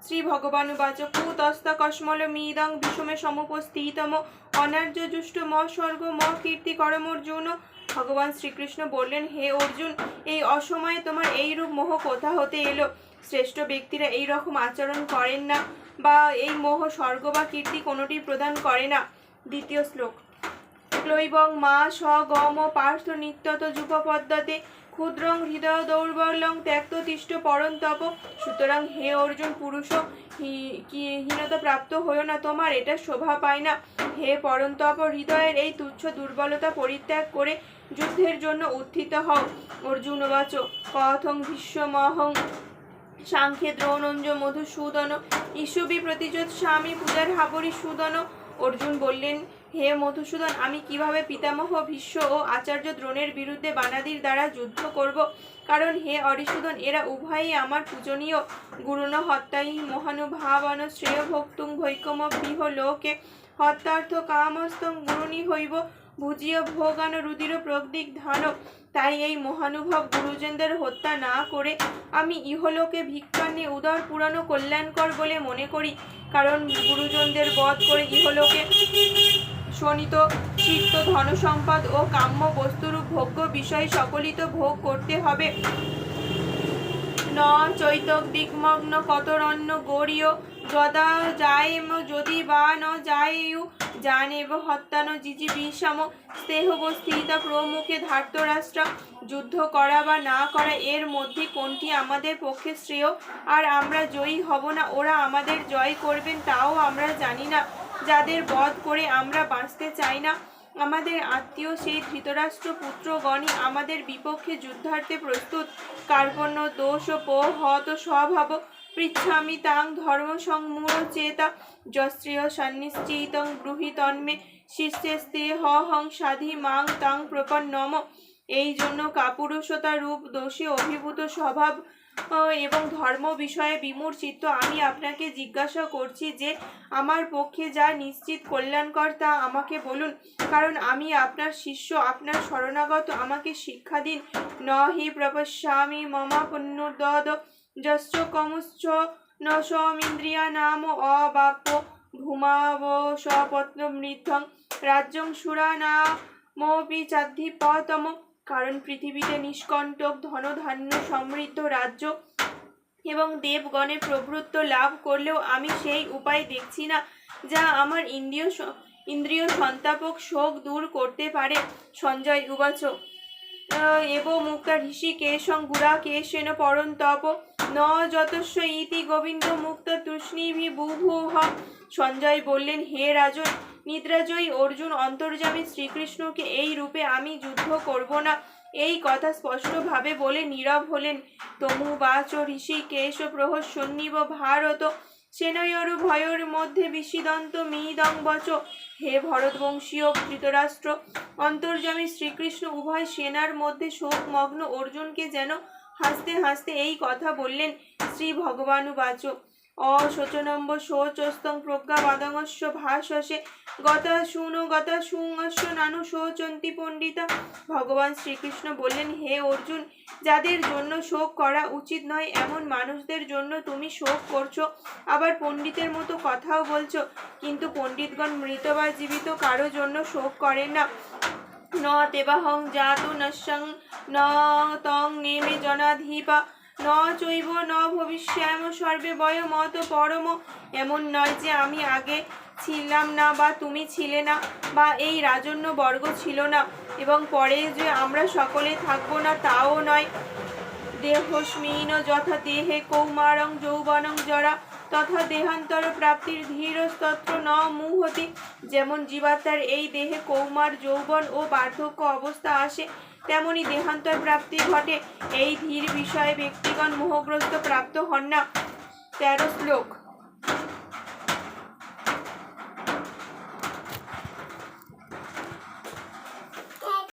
শ্রী ভগবানুবাচ কুতস্ত কস্মল মিদং বিষমে সমুপস্থিতম অনার্য জুষ্ট ম স্বর্গ ম কীর্তি করম অর্জুন। ভগবান শ্রীকৃষ্ণ বললেন, হে অর্জুন, এই অসময়ে তোমার এইরূপ মোহ কোথা হতে এলো? শ্রেষ্ঠ ব্যক্তিরা এই রকম আচরণ করেন না, বা এই মোহ স্বর্গ বা কীর্তি কোনোটি প্রদান করে না। দ্বিতীয় শ্লোক। ক্লৈবং মা স গম পার্থ নিত্যত যুপপদ্মতে ক্ষুদ্রং হৃদয় দৌর্বল্যং ত্যক্ত তিষ্ঠ পরন্তপ। সুতরাং হে অর্জুন, পুরুষ হীনতা প্রাপ্ত হয়েও না, তোমার এটা শোভা পায় না। হে পরন্তপ, হৃদয়ের এই তুচ্ছ দুর্বলতা পরিত্যাগ করে যুদ্ধের জন্য উত্থিত হও। অর্জুন বাচ কথং ভীষ্মহং সাংখ্যে দ্রোণঞ্জ মধুসূদন ঈশবি প্রতিযোত স্বামী পূজার হাবরি সুদন। অর্জুন বললেন, হে মধুসূদন, আমি কিভাবে পিতামহ ভীষ্ম ও আচার্য দ্রোণের বিরুদ্ধে বানাদির দ্বারা যুদ্ধ করব? কারণ হে অরিসুদন, এরা উভয়ই আমার পূজনীয়। গুরুণ হত্যাই মহানুভাবান শ্রেয় ভক্তুং ভৈকম বিহ লোকে হত্যার্থ কামস্তং গুরুনি হইব ভুজিয় ভোগান রুদির প্রদিক ধান। তাই এই মহানুভব গুরুজনদের হত্যা না করে আমি ইহলোকে ভিক্ষান্নে উদর পুরানো কল্যাণকর বলে মনে করি। কারণ গুরুজনদের বধ করে ইহলোকে শোণিত চিত্ত ধনসম্পদ ও কাম্য বস্তুরূপ ভোগ্য বিষয় সকলিত ভোগ করতে হবে। ন চৈতক দিগ্মগ্ন কতরণ্য গৌরীয় যদা যায়েম যদি বা ন যায়েয়ু জানেব হত্যান জিজিবিষাম স্নেহবস্থিতা প্রমুখে ধার্তরাষ্ট্র। যুদ্ধ করা বা না করা এর মধ্যে কোনটি আমাদের পক্ষে শ্রেয়? আর আমরা জয়ী হব না ওরা আমাদের জয় করবেন তাও আমরা জানি না। যাদের বধ করে আমরা বাঁচতে চাই না, আমাদের আত্মীয় সেই ধৃতরাষ্ট্র পুত্রগণই আমাদের বিপক্ষে যুদ্ধার্থে প্রস্তুত। কার্পণ্য দোষ পোহত স্বভাব পৃচ্ছামি তাং ধর্ম সংমূঢ় চেতা যশ্রেয় সন্নিশ্চিতং ব্রুহি তন্মে শিষ্যেস্তে হং সাধি মাং তাং প্রপন্নম। এই জন্য কাপুরুষতা রূপ দোষে অভিভূত স্বভাব এবং ধর্ম বিষয়ে বিমূঢ় চিত্ত আমি আপনাকে জিজ্ঞাসা করছি যে আমার পক্ষে যা নিশ্চিত কল্যাণকর তা আমাকে বলুন। কারণ আমি আপনার শিষ্য, আপনার শরণাগত, আমাকে শিক্ষা দিন। ন হি প্রপশ্যামি মমা পুণ্যদদ যশ্চ কমুশ্চ ন সমিন্দ্রিয়া নাম অবাপ্য ভূমাব স্বপত্নমৃদ্ধং রাজ্যং সুরা নামপি চাদ্ধিপতম। কারণ পৃথিবীতে নিষ্কণ্টক ধনধান্য সমৃদ্ধ রাজ্য এবং দেবগণের প্রভুত্ব লাভ করলেও আমি সেই উপায় দেখছি না যা আমার ইন্দ্রিয় সন্তাপক শোক দূর করতে পারে। সঞ্জয় উবাচ এব মুক্তা ঋষিকেশং গুড়াকেশেন পরন্তপ ন যতস্য ইতি গোবিন্দ মুক্ত তূষ্ণীভি বুভুঃ। সঞ্জয় বললেন, হে রাজন, নিদ্রাজয়ী অর্জুন অন্তর্যামী শ্রীকৃষ্ণকে এই রূপে আমি যুদ্ধ করব না এই কথা স্পষ্টভাবে বলে নীরব হলেন। তমুবাচ ঋষিকেশ প্রহসন্নিব ভারত সেনয়োরু ভয়র মধ্যে বিষিদন্ত মিদং বচ। হে ভরতবংশীয় ধৃতরাষ্ট্র, অন্তর্যামী শ্রীকৃষ্ণ উভয় সেনার মধ্যে শোকমগ্ন অর্জুনকে যেন হাসতে হাসতে এই কথা বললেন। শ্রী ভগবানুবাচ অশোচনম্ব শোচস্তং প্রজ্ঞাবাদংস্য ভাষসে গতা শুংস্য নানু শোচন্তি পণ্ডিতা। ভগবান শ্রীকৃষ্ণ বললেন, হে অর্জুন, যাদের জন্য শোক করা উচিত নয় এমন মানুষদের জন্য তুমি শোক করছো, আবার পণ্ডিতের মতো কথাও বলছো। কিন্তু পণ্ডিতগণ মৃত বা জীবিত কারো জন্য শোক করেন না। ন তেবাহং জাতু নশ্যং ন তং নেমে জনাধিপা ন চৈব ন ভবিষ্যাম সর্বে বয়মত পরম। এমন নয় যে আমি আগে ছিলাম না বা তুমি ছিলে না বা এই রাজন্য বর্গ ছিল না এবং পরে যে আমরা সকলে থাকবো না তাও নয়। দেহস্মিন যথা দেহে কৌমারং যৌবনং জরা তথা দেহান্তর প্রাপ্তির ধীরস্তত্র ন মুহতি। যেমন জীবাত্মার এই দেহে কৌমার যৌবন ও বার্ধক্য অবস্থা আসে, তেমনি দেহান্তর প্রাপ্তি ঘটে। এই ধীর বিষয়ে ব্যক্তিগণ মোহগ্রস্ত প্রাপ্ত হন না। 13 শ্লোক।